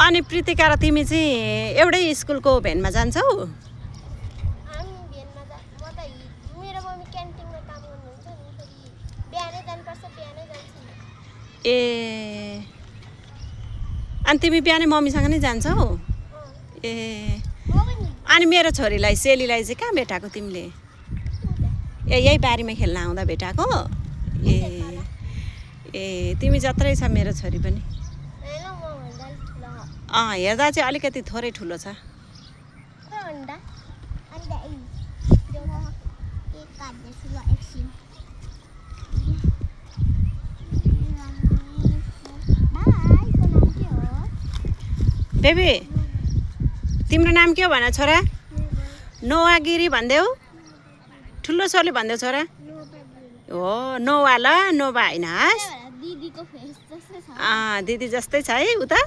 अनि प्रीतिका र तिमी चाहिँ एउटै स्कुलको भ्यानमा जान्छौ? ए अनि तिमी बिहानै मम्मीसँग नै जान्छौ? ए अनि मेरो छोरीलाई सेलीलाई चाहिँ कहाँ भेटाएको तिमीले? ए यही बारीमा खेल्न आउँदा भेटाएको? ए ए तिमी जत्रै छ मेरो छोरी पनि। हेर्दा चाहिँ अलिकति थोरै ठुलो छ। बेबी तिम्रो नाम के हो भन छोरा? नोवा गिरी भन्देऊ? ठुलो छोरीले भन्देऊ छोरा? हो नोवा ल, नोभा होइन हास। दिदी जस्तै छ है उता?